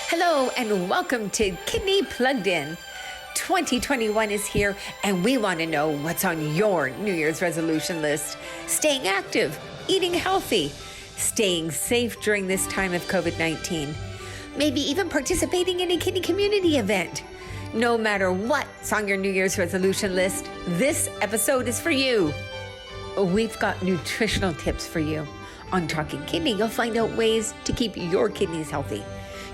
Hello and welcome to Kidney Plugged In. 2021 is here and we want to know what's on your New Year's resolution list. Staying active, eating healthy, staying safe during this time of COVID-19, maybe even participating in a kidney community event. No matter what's on your New Year's resolution list, this episode is for you. We've got nutritional tips for you. On Talking Kidney, you'll find out ways to keep your kidneys healthy.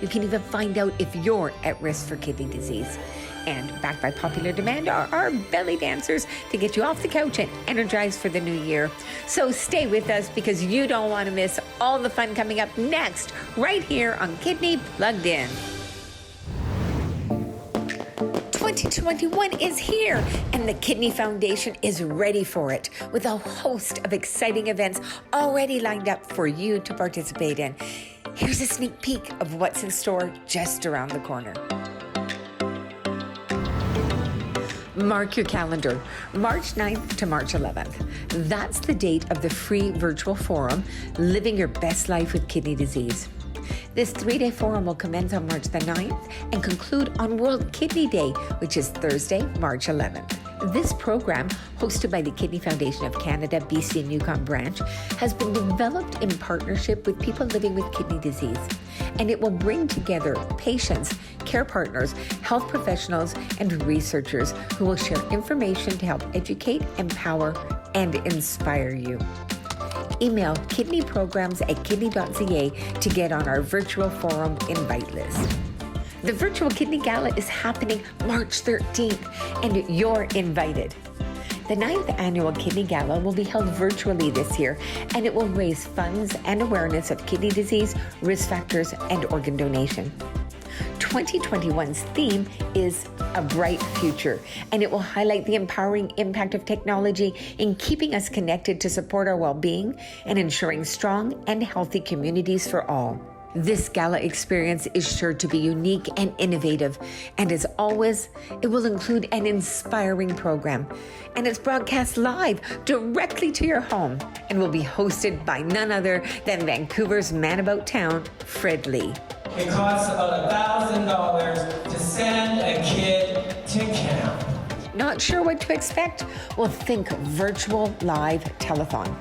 You can even find out if you're at risk for kidney disease. And backed by popular demand are our belly dancers to get you off the couch and energized for the new year. So stay with us because you don't want to miss all the fun coming up next, right here on Kidney Plugged In. 2021 is here, and the Kidney Foundation is ready for it with a host of exciting events already lined up for you to participate in. Here's a sneak peek of what's in store just around the corner. Mark your calendar, March 9th to March 11th. That's the date of the free virtual forum, Living Your Best Life with Kidney Disease. This 3-day forum will commence on March the 9th and conclude on World Kidney Day, which is Thursday, March 11th. This program, hosted by the Kidney Foundation of Canada, BC and Yukon branch, has been developed in partnership with people living with kidney disease. And it will bring together patients, care partners, health professionals, and researchers who will share information to help educate, empower, and inspire you. Email kidneyprograms@kidney.ca to get on our virtual forum invite list. The Virtual Kidney Gala is happening March 13th, and you're invited. The 9th Annual Kidney Gala will be held virtually this year, and it will raise funds and awareness of kidney disease, risk factors, and organ donation. 2021's theme is A Bright Future, and it will highlight the empowering impact of technology in keeping us connected to support our well-being and ensuring strong and healthy communities for all. This gala experience is sure to be unique and innovative, and as always, it will include an inspiring program, and it's broadcast live directly to your home and will be hosted by none other than Vancouver's man about town, Fred Lee. It costs about $1,000 to send a kid to camp. Not sure what to expect? Well, think virtual live telethon.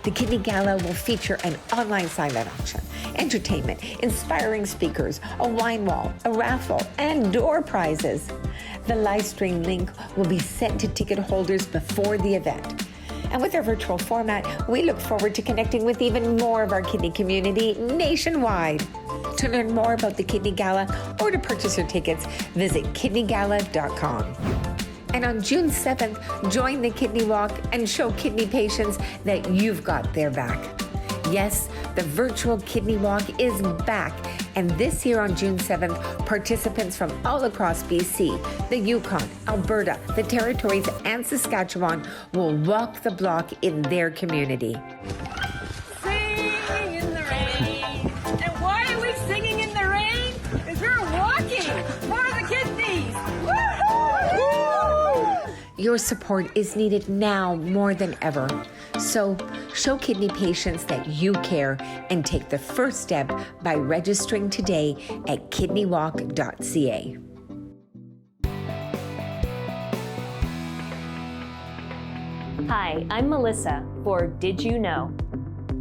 The Kidney Gala will feature an online silent auction, entertainment, inspiring speakers, a wine wall, a raffle, and door prizes. The live stream link will be sent to ticket holders before the event. And with our virtual format, we look forward to connecting with even more of our kidney community nationwide. To learn more about the Kidney Gala or to purchase your tickets, visit kidneygala.com. And on June 7th, join the Kidney Walk and show kidney patients that you've got their back. Yes, the virtual Kidney Walk is back. And this year on June 7th, participants from all across BC, the Yukon, Alberta, the Territories, and Saskatchewan will walk the block in their community. Singing in the rain. And why are we singing in the rain? Because we're walking for the kidneys. Woo-hoo! Your support is needed now more than ever. So show kidney patients that you care and take the first step by registering today at kidneywalk.ca. Hi, I'm Melissa for Did You Know?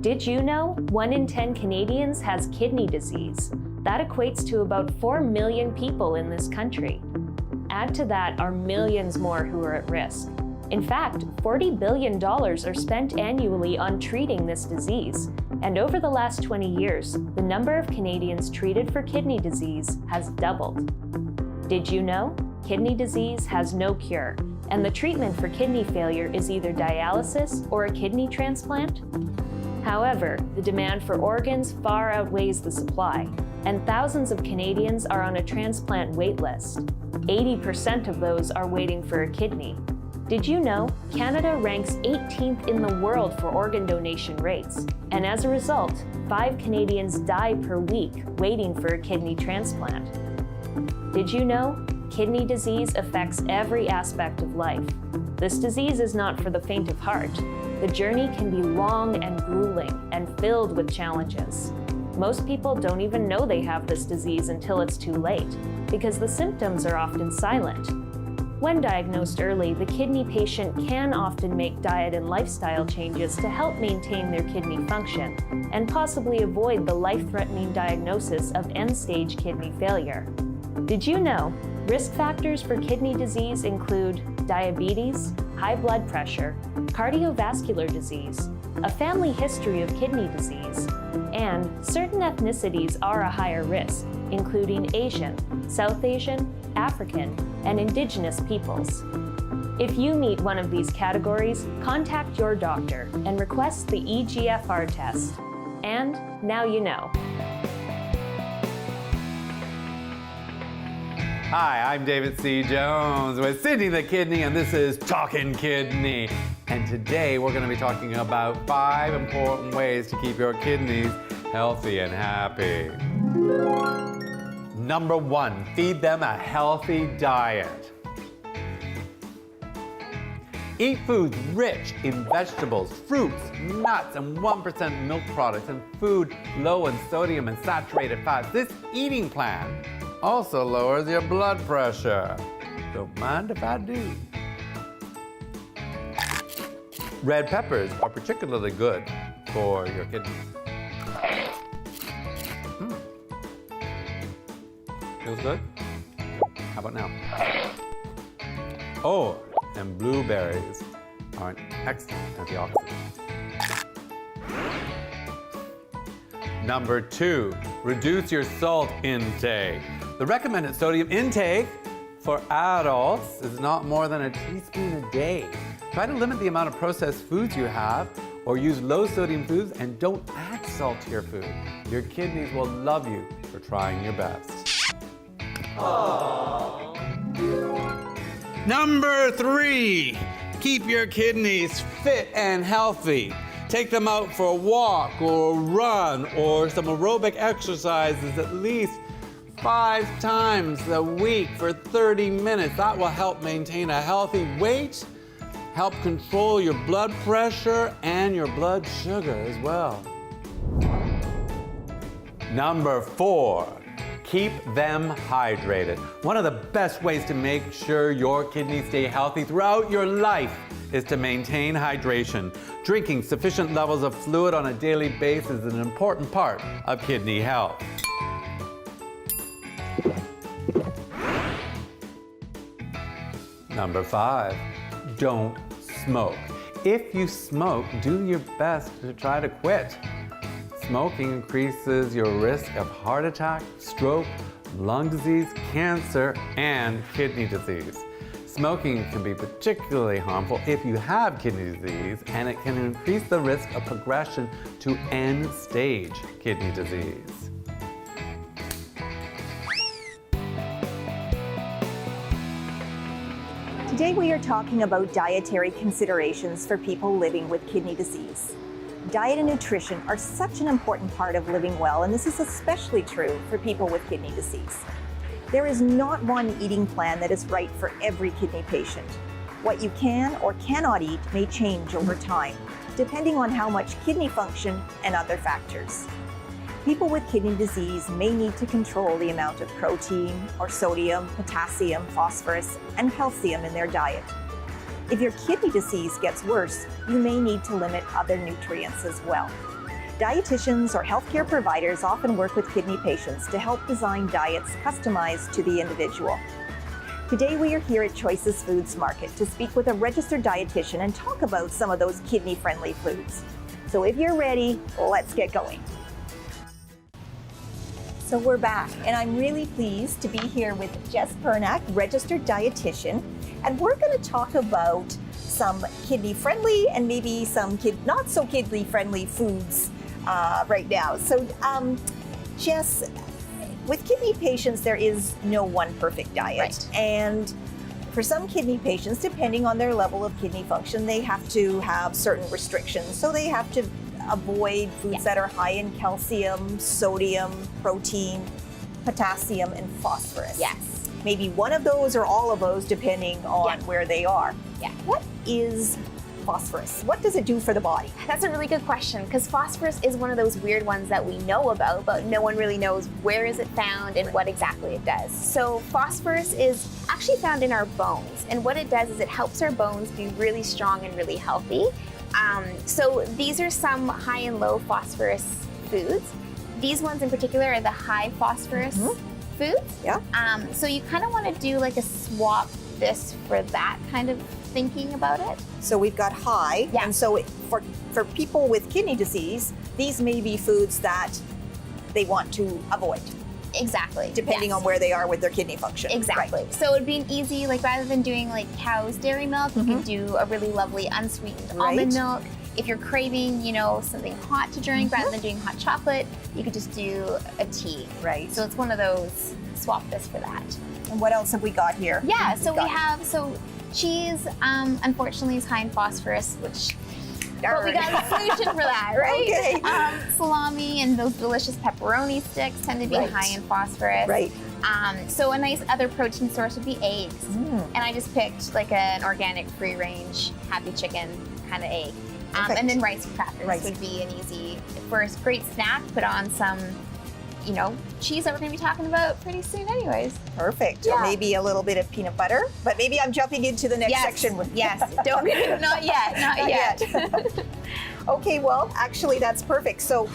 Did you know 1 in 10 Canadians has kidney disease? That equates to about 4 million people in this country. Add to that are millions more who are at risk. In fact, $40 billion are spent annually on treating this disease. And over the last 20 years, the number of Canadians treated for kidney disease has doubled. Did you know? Kidney disease has no cure, and the treatment for kidney failure is either dialysis or a kidney transplant. However, the demand for organs far outweighs the supply, and thousands of Canadians are on a transplant wait list. 80% of those are waiting for a kidney. Did you know Canada ranks 18th in the world for organ donation rates? And as a result, 5 Canadians die per week waiting for a kidney transplant. Did you know kidney disease affects every aspect of life? This disease is not for the faint of heart. The journey can be long and grueling and filled with challenges. Most people don't even know they have this disease until it's too late, because the symptoms are often silent. When diagnosed early, the kidney patient can often make diet and lifestyle changes to help maintain their kidney function and possibly avoid the life-threatening diagnosis of end-stage kidney failure. Did you know risk factors for kidney disease include diabetes, high blood pressure, cardiovascular disease, a family history of kidney disease, and certain ethnicities are a higher risk, including Asian, South Asian, African, and Indigenous peoples. If you meet one of these categories, contact your doctor and request the EGFR test. And now you know. Hi, I'm David C. Jones with Sidney the Kidney, and this is Talkin' Kidney. And today we're going to be talking about 5 important ways to keep your kidneys healthy and happy. Number 1, feed them a healthy diet. Eat foods rich in vegetables, fruits, nuts, and 1% milk products, and food low in sodium and saturated fats. This eating plan also lowers your blood pressure. Don't mind if I do. Red peppers are particularly good for your kidneys. Feels good? How about now? Oh, and blueberries are an excellent antioxidant. Number 2, reduce your salt intake. The recommended sodium intake for adults is not more than a teaspoon a day. Try to limit the amount of processed foods you have, or use low sodium foods, and don't add salt to your food. Your kidneys will love you for trying your best. Aww. Number 3, keep your kidneys fit and healthy. Take them out for a walk or a run or some aerobic exercises at least 5 times a week for 30 minutes. That will help maintain a healthy weight, help control your blood pressure and your blood sugar as well. Number 4, keep them hydrated. One of the best ways to make sure your kidneys stay healthy throughout your life is to maintain hydration. Drinking sufficient levels of fluid on a daily basis is an important part of kidney health. Number 5, don't smoke. If you smoke, do your best to try to quit. Smoking increases your risk of heart attack, stroke, lung disease, cancer, and kidney disease. Smoking can be particularly harmful if you have kidney disease, and it can increase the risk of progression to end-stage kidney disease. Today we are talking about dietary considerations for people living with kidney disease. Diet and nutrition are such an important part of living well, and this is especially true for people with kidney disease. There is not one eating plan that is right for every kidney patient. What you can or cannot eat may change over time, depending on how much kidney function and other factors. People with kidney disease may need to control the amount of protein or sodium, potassium, phosphorus, and calcium in their diet. If your kidney disease gets worse, you may need to limit other nutrients as well. Dietitians or healthcare providers often work with kidney patients to help design diets customized to the individual. Today we are here at Choices Foods Market to speak with a registered dietitian and talk about some of those kidney-friendly foods. So if you're ready, let's get going. So we're back, and I'm really pleased to be here with Jess Pernack, registered dietitian, and we're going to talk about some kidney-friendly and maybe some not so kidney-friendly foods right now. So Jess, with kidney patients, there is no one perfect diet. Right. And for some kidney patients, depending on their level of kidney function, they have to have certain restrictions. So they have to avoid foods that are high in calcium, sodium, protein, potassium, and phosphorus. Yes. Maybe one of those or all of those, depending on where they are. Yeah. What is phosphorus? What does it do for the body? That's a really good question, because phosphorus is one of those weird ones that we know about, but no one really knows where is it found and what exactly it does. So phosphorus is actually found in our bones, and what it does is it helps our bones be really strong and really healthy. So these are some high and low phosphorus foods. These ones in particular are the high phosphorus foods. Yeah. So you kind of want to do like a swap this for that kind of thinking about it. So we've got high, Yeah. and so for people with kidney disease, these may be foods that they want to avoid, Exactly. depending Yes. on where they are with their kidney function. Exactly. Right. So it'd be an easy, like rather than doing like cow's dairy milk, you could do a really lovely unsweetened almond milk. If you're craving, something hot to drink, rather than doing hot chocolate, you could just do a tea. Right. So it's one of those, swap this for that. And what else have we got here? Yeah, so we have, cheese, unfortunately is high in phosphorus, which, but we got a solution for that, right? Okay. Salami and those delicious pepperoni sticks tend to be Right. high in phosphorus. Right. So a nice other protein source would be eggs. And I just picked like an organic free range happy chicken kind of egg. Perfect. And then rice crackers Rice. would be an easy, first great snack, put on some, cheese that we're gonna be talking about pretty soon anyways. Perfect. Yeah. Or maybe a little bit of peanut butter, but maybe I'm jumping into the next Yes, section with yes, don't, not yet, not yet. Okay, well, actually that's perfect. So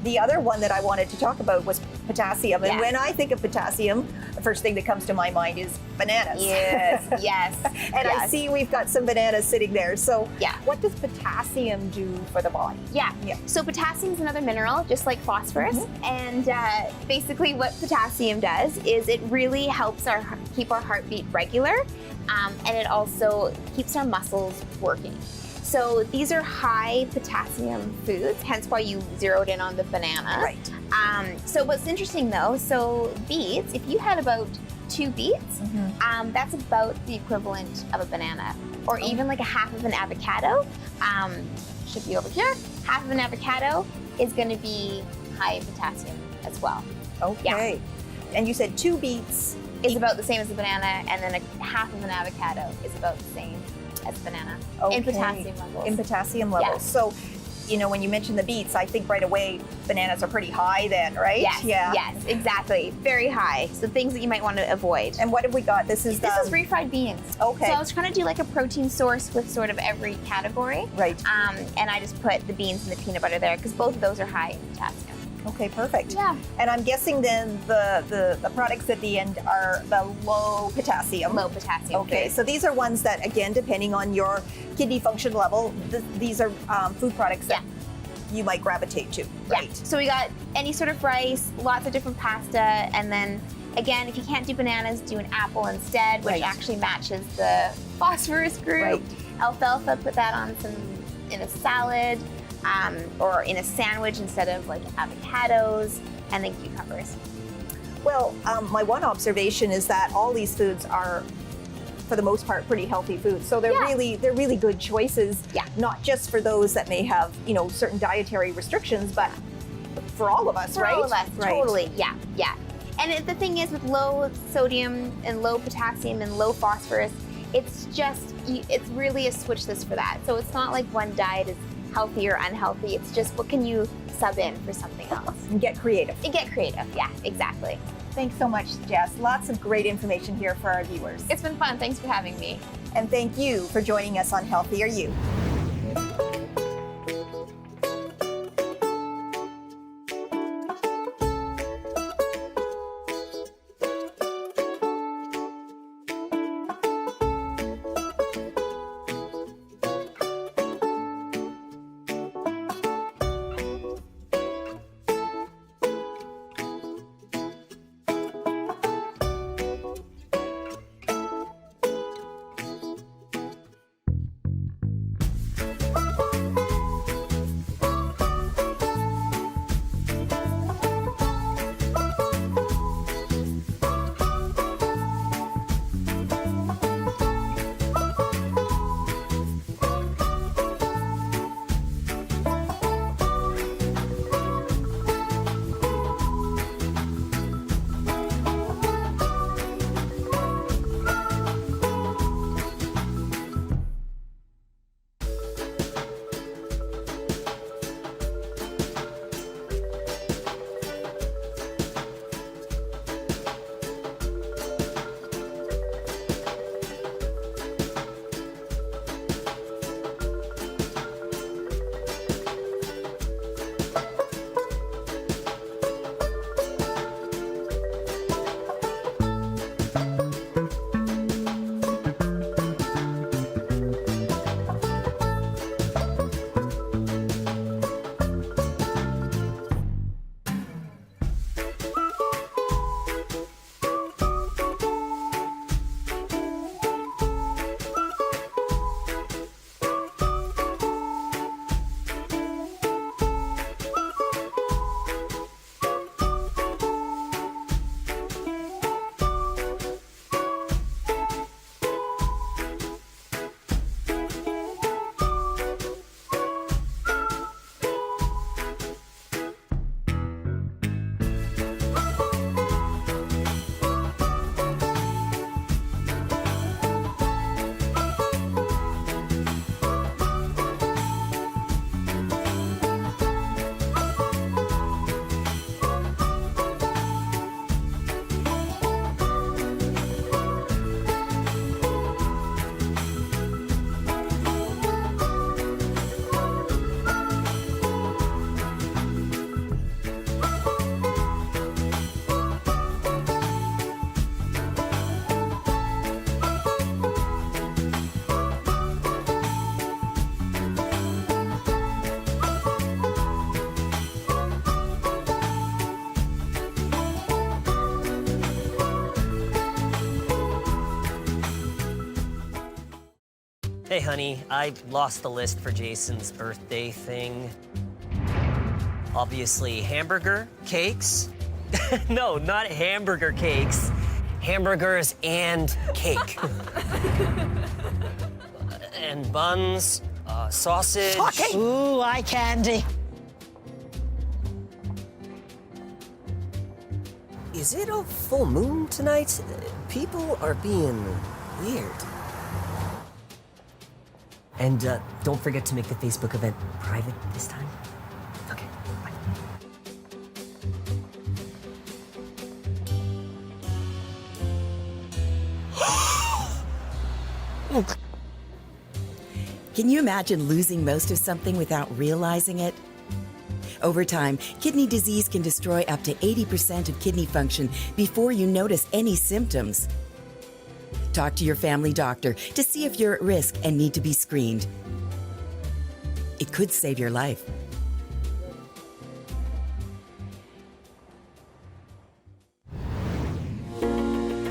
the other one that I wanted to talk about was potassium. And Yeah. when I think of potassium, the first thing that comes to my mind is bananas. Yes, yes. And I yes. see we've got some bananas sitting there. So Yeah. what does potassium do for the body? Yeah. Yeah. So potassium is another mineral, just like phosphorus. And basically what potassium does is it really helps keep our heartbeat regular. And it also keeps our muscles working. So these are high potassium foods, hence why you zeroed in on the banana. Right. So what's interesting though, so beets, if you had about 2 beets, that's about the equivalent of a banana, or even like a half of an avocado. Should be over here. Half of an avocado is going to be high in potassium as well. Okay. And you said 2 beets. Is about the same as a banana, and then a half of an avocado is about the same as banana in Okay. potassium levels. In potassium levels. Yeah. So, when you mention the beets, I think right away bananas are pretty high then, right? Yes, yes, exactly. Very high. So things that you might want to avoid. And what have we got? This is refried beans. Okay. So I was trying to do like a protein source with sort of every category. Right. And I just put the beans and the peanut butter there because both of those are high in potassium. Okay, perfect. Yeah. And I'm guessing then the products at the end are the low potassium. Low potassium. Okay, foods. so these are ones that, again, depending on your kidney function level, these are food products that you might gravitate to, right? Yeah. So we got any sort of rice, lots of different pasta, and then again, if you can't do bananas, do an apple instead, which actually matches the phosphorus group. Right. Alfalfa, put that on in a salad, or in a sandwich instead of like avocados, and then cucumbers. Well, my one observation is that all these foods are, for the most part, pretty healthy foods. So they're really good choices. Yeah. Not just for those that may have, certain dietary restrictions, but for all of us, For right? all of us, Right. totally. Yeah, yeah. And the thing is, with low sodium and low potassium and low phosphorus, it's really a switch list for that. So it's not like one diet is healthy or unhealthy. It's just what can you sub in for something else. And get creative. And get creative. Yeah, exactly. Thanks so much, Jess. Lots of great information here for our viewers. It's been fun. Thanks for having me. And thank you for joining us on Healthy Are You. Hey, honey, I lost the list for Jason's birthday thing. Obviously, hamburger, cakes. No, not hamburger cakes. Hamburgers and cake. And buns, sausage. Shocking. Ooh, eye candy. Is it a full moon tonight? People are being weird. And don't forget to make the Facebook event private this time. Okay, bye. Can you imagine losing most of something without realizing it? Over time, kidney disease can destroy up to 80% of kidney function before you notice any symptoms. Talk to your family doctor to see if you're at risk and need to be screened. It could save your life.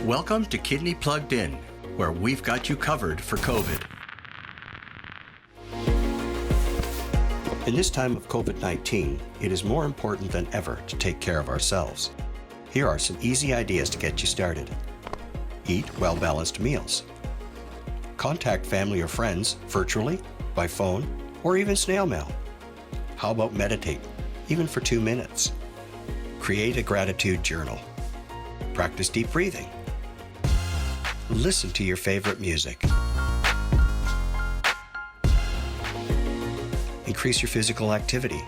Welcome to Kidney Plugged In, where we've got you covered for COVID. In this time of COVID-19, it is more important than ever to take care of ourselves. Here are some easy ideas to get you started. Eat well-balanced meals. Contact family or friends virtually, by phone, or even snail mail. How about meditate, even for 2 minutes? Create a gratitude journal. Practice deep breathing. Listen to your favorite music. Increase your physical activity.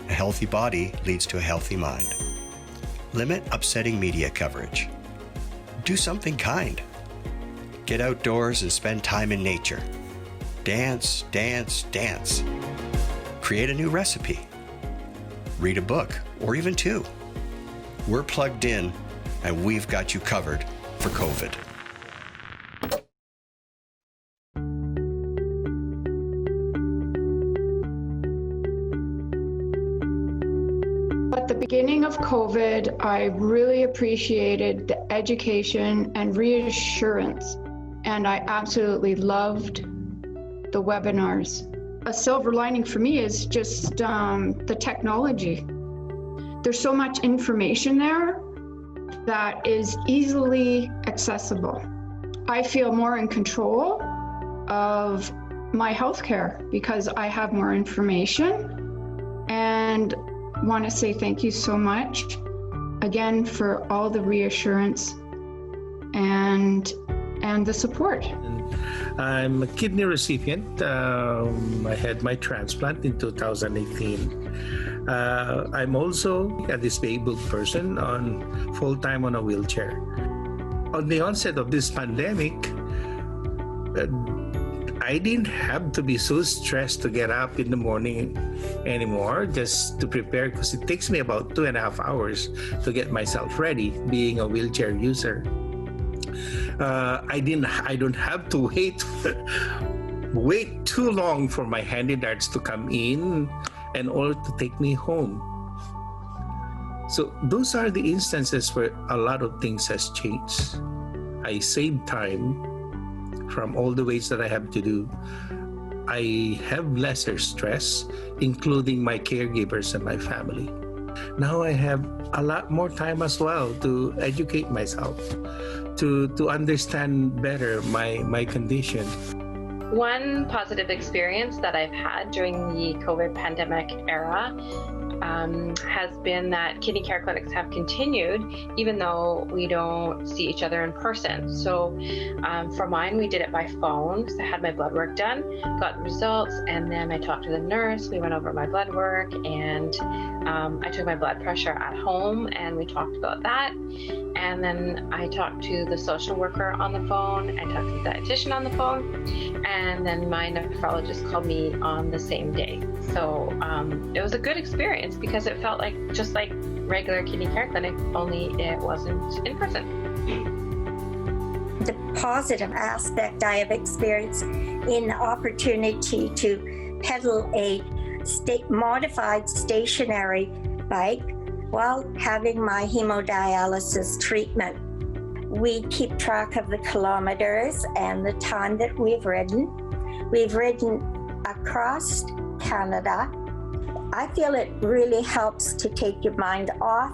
A healthy body leads to a healthy mind. Limit upsetting media coverage. Do something kind. Get outdoors and spend time in nature. Dance, dance, dance. Create a new recipe. Read a book, or even 2. We're plugged in, and we've got you covered for COVID. At the beginning of COVID, I really appreciated the education and reassurance, and I absolutely loved the webinars. A silver lining for me is just the technology. There's so much information there that is easily accessible. I feel more in control of my healthcare because I have more information, and want to say thank you so much again for all the reassurance and the support. I'm a kidney recipient. I had my transplant in 2018. I'm also a disabled person on full-time on a wheelchair. On the onset of this pandemic, I didn't have to be so stressed to get up in the morning anymore just to prepare, because it takes me about 2.5 hours to get myself ready, being a wheelchair user. I don't have to wait too long for my handy darts to come in in order to take me home. So those are the instances where a lot of things has changed. I saved time from all the ways that I have to do. I have lesser stress, including my caregivers and my family. Now I have a lot more time as well to educate myself, to understand better my condition. One positive experience that I've had during the COVID pandemic era has been that kidney care clinics have continued even though we don't see each other in person. So for mine, we did it by phone because I had my blood work done, got the results, and then I talked to the nurse. We went over my blood work, and I took my blood pressure at home, and we talked about that. And then I talked to the social worker on the phone, I talked to the dietitian on the phone, and then my nephrologist called me on the same day. So it was a good experience because it felt like just like regular kidney care clinic, only it wasn't in person. The positive aspect I have experienced in the opportunity to pedal a modified stationary bike while having my hemodialysis treatment. We keep track of the kilometers and the time that we've ridden. We've ridden across Canada. I feel it really helps to take your mind off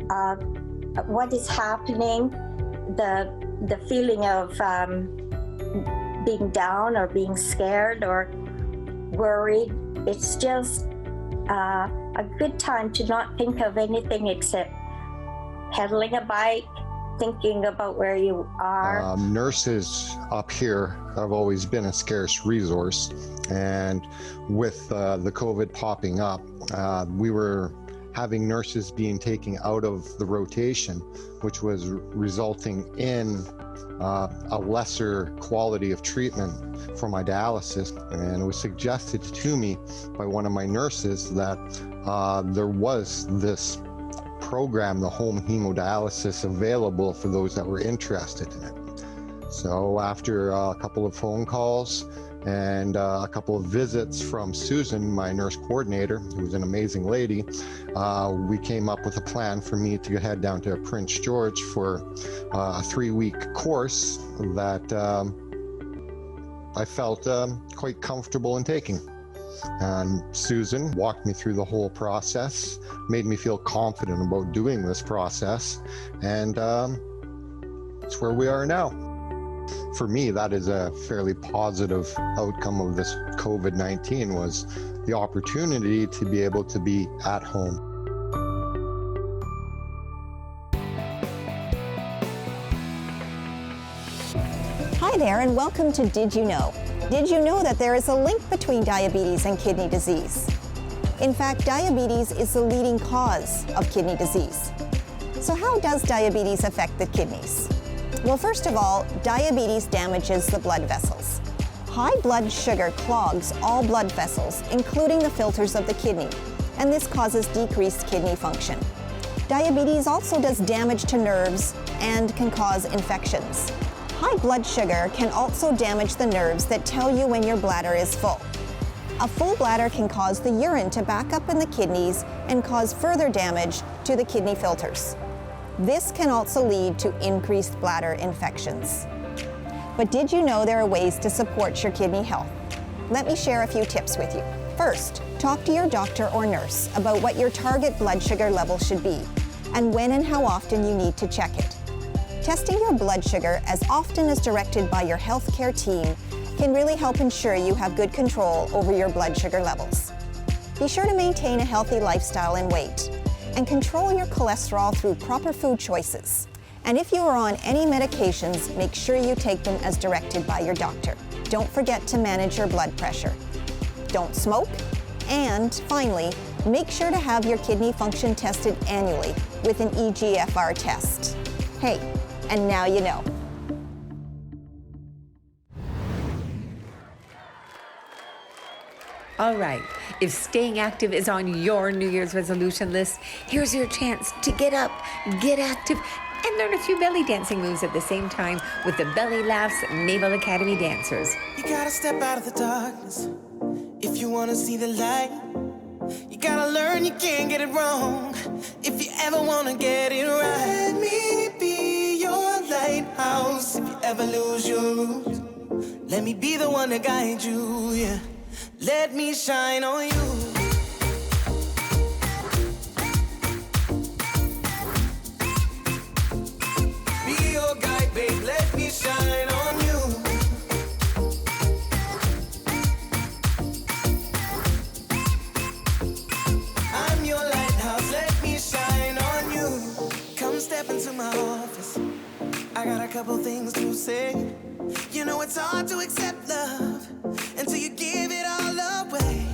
of what is happening, the feeling of being down or being scared or worried. It's just a good time to not think of anything except pedaling a bike, thinking about where you are. Nurses up here have always been a scarce resource, and with the COVID popping up, we were having nurses being taken out of the rotation, which was resulting in a lesser quality of treatment for my dialysis. And it was suggested to me by one of my nurses that there was this program, the home hemodialysis, available for those that were interested in it. So after a couple of phone calls and a couple of visits from Susan, my nurse coordinator, who was an amazing lady, we came up with a plan for me to head down to Prince George for a 3-week course that I felt quite comfortable in taking. And Susan walked me through the whole process, made me feel confident about doing this process, and it's where we are now. For me, that is a fairly positive outcome of this COVID-19, was the opportunity to be able to be at home. Hi there, and welcome to Did You Know? Did you know that there is a link between diabetes and kidney disease? In fact, diabetes is the leading cause of kidney disease. So how does diabetes affect the kidneys? Well, first of all, diabetes damages the blood vessels. High blood sugar clogs all blood vessels, including the filters of the kidney, and this causes decreased kidney function. Diabetes also does damage to nerves and can cause infections. High blood sugar can also damage the nerves that tell you when your bladder is full. A full bladder can cause the urine to back up in the kidneys and cause further damage to the kidney filters. This can also lead to increased bladder infections. But did you know there are ways to support your kidney health? Let me share a few tips with you. First, talk to your doctor or nurse about what your target blood sugar level should be and when and how often you need to check it. Testing your blood sugar as often as directed by your healthcare team can really help ensure you have good control over your blood sugar levels. Be sure to maintain a healthy lifestyle and weight, and control your cholesterol through proper food choices. And if you are on any medications, make sure you take them as directed by your doctor. Don't forget to manage your blood pressure. Don't smoke. And finally, make sure to have your kidney function tested annually with an eGFR test. Hey, and now you know. All right, if staying active is on your New Year's resolution list, here's your chance to get up, get active, and learn a few belly dancing moves at the same time with the Belly Laughs Naval Academy dancers. You gotta step out of the darkness if you wanna see the light. You gotta learn you can't get it wrong if you ever wanna get it right. Let me be your lighthouse if you ever lose your route. Let me be the one to guide you, yeah. Let me shine on you. Be your guide, babe, let me shine on you. I'm your lighthouse, let me shine on you. Come step into my office, I got a couple things to say. You know it's hard to accept love until you give it all away.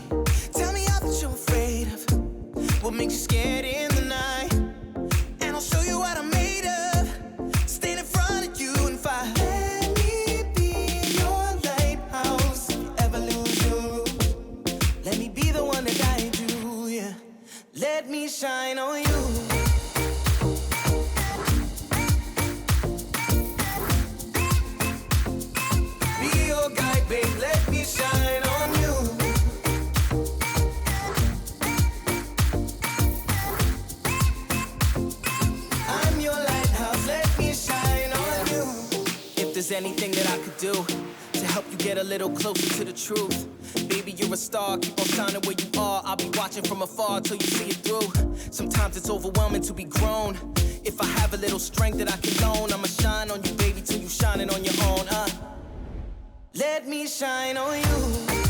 Tell me all that you're afraid of, what makes you scared in the night, and I'll show you what I'm made of. Stand in front of you and fight. Let me be your lighthouse if you ever lose your route. Let me be the one to guide you, yeah. Let me shine on you. Let me shine on you. I'm your lighthouse, let me shine on you. If there's anything that I could do to help you get a little closer to the truth. Baby, you're a star, keep on shining where you are. I'll be watching from afar till you see it through. Sometimes it's overwhelming to be grown. If I have a little strength that I can loan, I'ma shine on you, baby, till you shining on your own. Let me shine on you.